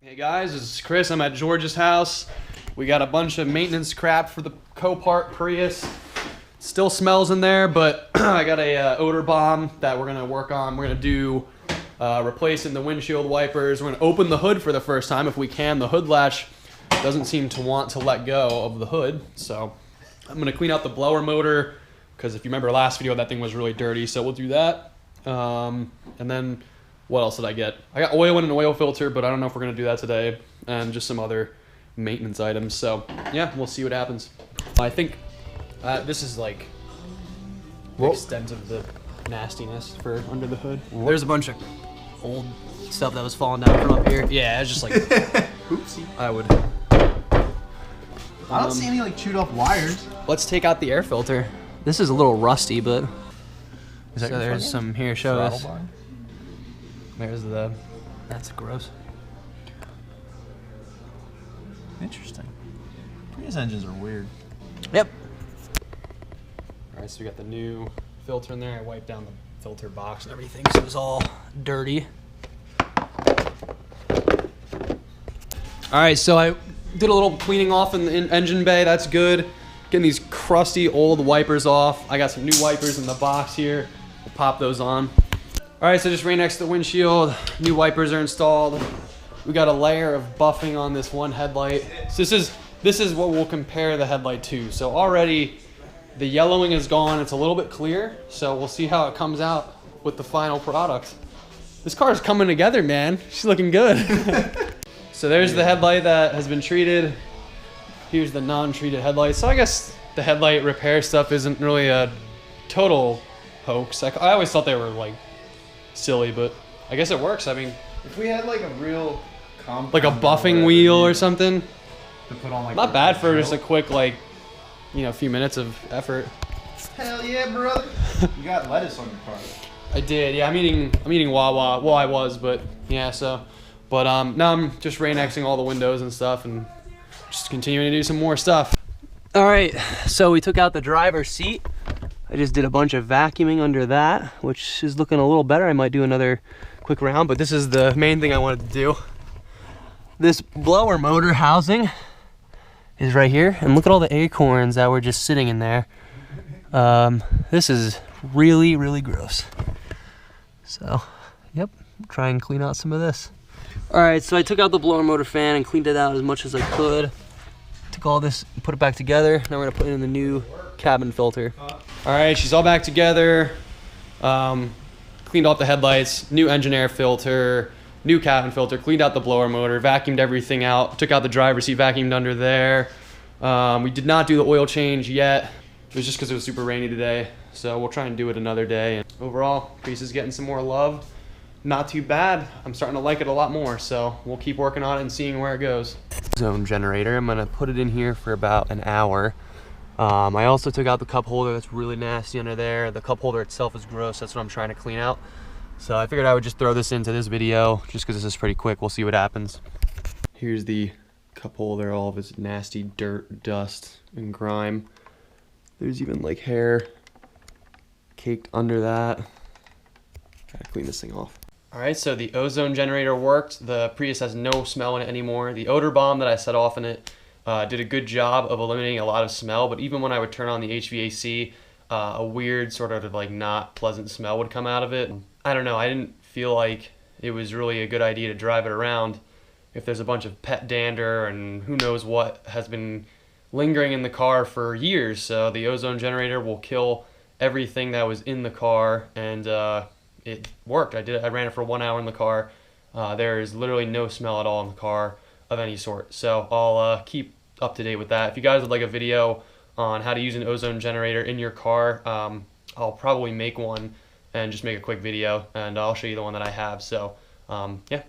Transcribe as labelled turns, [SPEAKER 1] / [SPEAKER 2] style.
[SPEAKER 1] Hey guys, this is Chris. I'm at George's house. We got a bunch of maintenance crap for the Copart Prius. Still smells in there, but I got a odor bomb that we're gonna work on. We're gonna do replacing the windshield wipers. We're gonna open the hood for the first time if we can. The hood latch doesn't seem to want to let go of the hood, so I'm gonna clean out the blower motor because if you remember last video, that thing was really dirty. So we'll do that, and then. What else did I get? I got oil and an oil filter, but I don't know if we're going to do that today. And just some other maintenance items. So, yeah, we'll see what happens. I think this is like the extent of the nastiness for under the hood. There's a bunch of old stuff that was falling down from up here. Yeah, it's just like...
[SPEAKER 2] Oopsie.
[SPEAKER 1] I would...
[SPEAKER 2] I don't see any like chewed off wires.
[SPEAKER 1] Let's take out the air filter. This is a little rusty, but...
[SPEAKER 2] Is that
[SPEAKER 1] so there's some... Here, show us.
[SPEAKER 2] Bar?
[SPEAKER 1] There's the... That's gross.
[SPEAKER 2] Interesting. Prius engines are weird.
[SPEAKER 1] Yep. Alright, so we got the new filter in there. I wiped down the filter box and everything, so it was all dirty. Alright, so I did a little cleaning off in the engine bay. That's good. Getting these crusty old wipers off. I got some new wipers in the box here. We'll pop those on. Alright, so just right next to the windshield, new wipers are installed. We got a layer of buffing on this one headlight. So this is what we'll compare the headlight to. So already the yellowing is gone, it's a little bit clear, so we'll see how it comes out with the final product. This car is coming together, man. She's looking good. So there's the headlight that has been treated. Here's the non-treated headlight. So I guess the headlight repair stuff isn't really a total hoax. I always thought they were like silly, but I guess it works. I mean,
[SPEAKER 2] if we had like a real
[SPEAKER 1] like a buffing wheel or something,
[SPEAKER 2] to put on like
[SPEAKER 1] not bad for just a quick like, you know, few minutes of effort.
[SPEAKER 2] Hell yeah, brother! You got lettuce on your car.
[SPEAKER 1] I did, yeah. I'm eating Wawa. Well, I was, but yeah. So, but now I'm just rain-Xing all the windows and stuff, and just continuing to do some more stuff. All right, so we took out the driver's seat. I just did a bunch of vacuuming under that, which is looking a little better. I might do another quick round, but this is the main thing I wanted to do. This blower motor housing is right here, and look at all the acorns that were just sitting in there. This is really, really gross. So, yep, try and clean out some of this. All right, so I took out the blower motor fan and cleaned it out as much as I could. Took all this and put it back together. Now we're gonna put in the new cabin filter. All right, she's all back together. Cleaned off the headlights, new engine air filter, new cabin filter, cleaned out the blower motor, vacuumed everything out, took out the driver's seat, vacuumed under there. We did not do the oil change yet. It was just because it was super rainy today, so we'll try and do it another day. And overall, Prius is getting some more love. Not too bad. I'm starting to like it a lot more, so we'll keep working on it and seeing where it goes. Zone generator, I'm gonna put it in here for about an hour. I also took out the cup holder. That's really nasty under there. The cup holder itself is gross. That's what I'm trying to clean out. So I figured I would just throw this into this video just because this is pretty quick. We'll see what happens. Here's the cup holder, all of its nasty dirt, dust, and grime. There's even like hair caked under that. Gotta clean this thing off. All right, so the ozone generator worked. The Prius has no smell in it anymore. The odor bomb that I set off in it did a good job of eliminating a lot of smell, but even when I would turn on the HVAC, a weird sort of like not pleasant smell would come out of it. I don't know, I didn't feel like it was really a good idea to drive it around if there's a bunch of pet dander and who knows what has been lingering in the car for years. So the ozone generator will kill everything that was in the car, and it worked. I ran it for 1 hour in the car. There is literally no smell at all in the car of any sort. So I'll keep up to date with that. If you guys would like a video on how to use an ozone generator in your car, I'll probably make one and just make a quick video, and I'll show you the one that I have. So yeah,